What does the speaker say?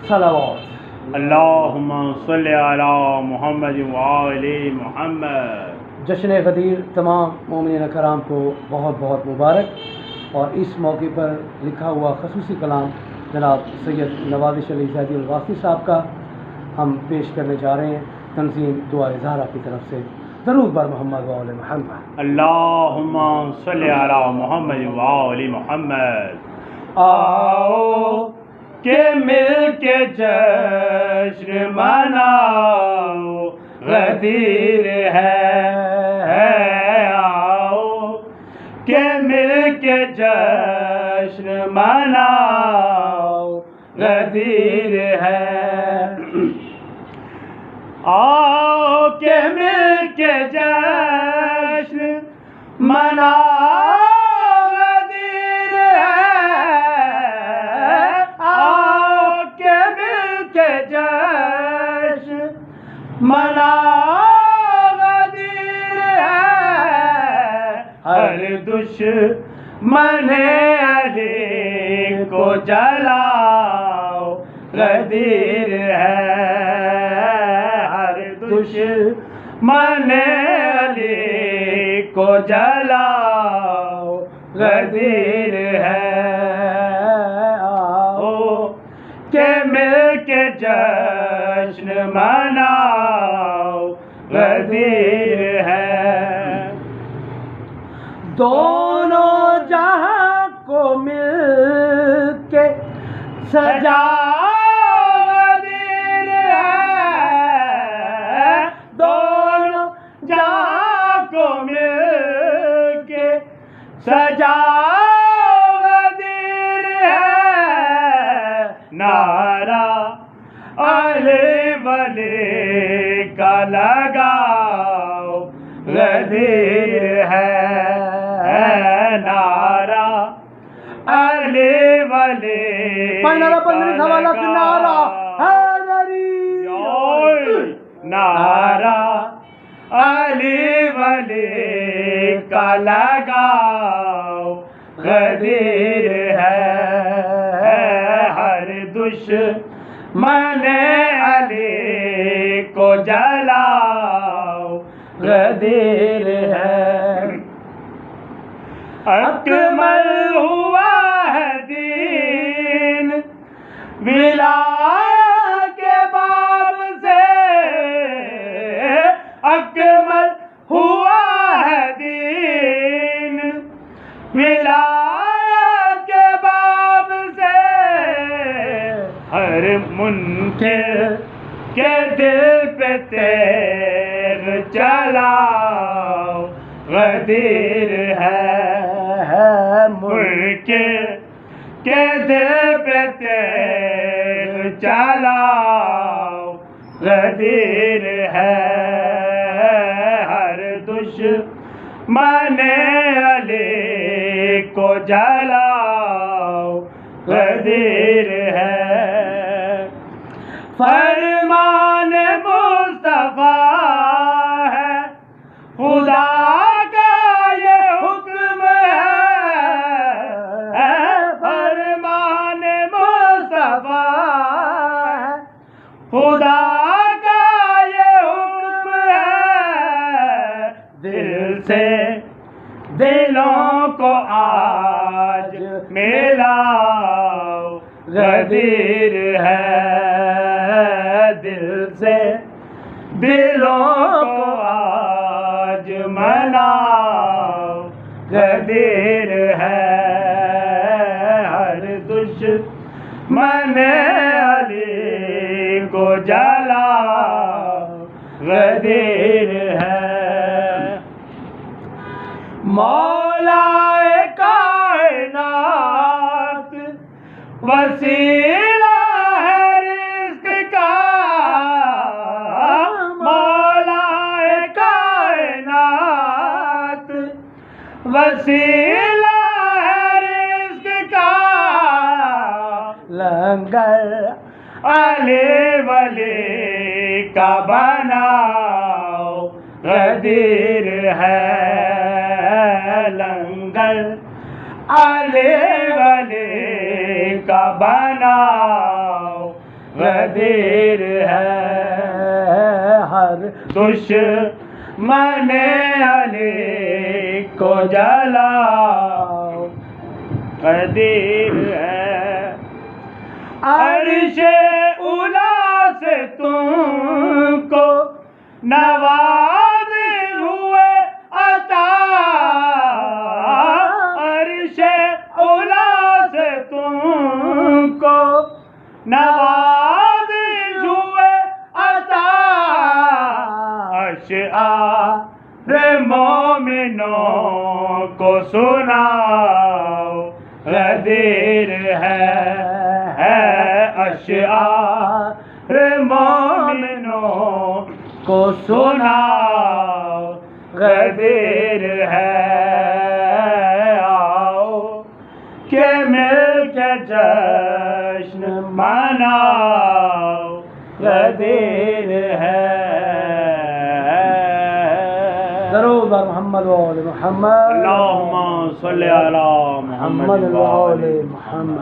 सलावत। अल्लाहुम्मा सल्लि अला मुहम्मद व आले मुहम्मद। जश्न ग़दीर तमाम मोमिनीन कराम को बहुत बहुत मुबारक। और इस मौके पर लिखा हुआ खसूसी कलाम जनाब सैयद नवाज़िश अली ज़ैदी अल वासी साहब का हम पेश करने जा रहे हैं तंज़ीम दुआ ज़हरा की तरफ से। दरूद बर मोहम्मद व आले मुहम्मद। अल्लाहुम्मा सल्लि अला मुहम्मद व आले मुहम्मद। आओ के मिल के जश्न मनाओ, गदीर है। आओ के मिल के जश्न मनाओ, गदीर है। आओ के मिल के जश्न मनाओ, गदीर है। आओ के मिल के जश्न मनाओ, गदीर है। हर दुश्मन अली को जलाओ, गदीर है। दुश्मन अली को जलाओ, गदीर है। आओ के मिल के जश्न मनाओ, गदीर है। दोनों जहां को मिल के सजाओ, गदीर है। दोनों जहां को मिल के सजाओ, गदीर है। नारा अली वली का लगाओ, गदीर है। नारा अली वली नारा हैदरी। नारा अली वली का लगाओ, गदीर है। हर दुश्मन अली को जलाओ, गदीर है। अकमल हुआ है दीन विलाया के बाब से। अकमल हुआ है दीन विलाया के बाब से। हर मुनकिर के दिल पे तेर चलाओ, गदीर है। मुनकिर के दिल पे तेर चलाओ, गदीर है। हर दुश्मन अली को जलाओ, गदीर है। फरमान मुस्तफा है, खुदा का ये हुक्म है। फरमान मुस्तफा है, खुदा का ये हुक्म है। दिल से दिलों को आज मिलाओ, गदीर है। दिल से दिलों को आज मनाओ, गदीर है। हर दुश्मन अली को जलाओ, गदीर है। मौलाए कायनात वसीला है रिज़्क़ का। मौलाए कायनात वसीला है रिज़्क़ का। लंगर अली वली का बनाओ, गदीर है। लंगर अली वली का बनाओ, गदीर है, हर दुश्मन अली को जलाओ गदीर है। अर्शे उला से तुमको नवाज हुए अता, अर्शे उला से तुमको नवाज हुए अता। अशआर मोमिनों को सुनाओ गदीर है, अशआर मोमिनों को सुनाओ गदीर है। आओ के मिल के जश्न मनाओ गदीर है। दरूद बर मोहम्मद व आले मोहम्मद, अल्लाहुम्मा सल्ली अला मोहम्मद व आले मोहम्मद।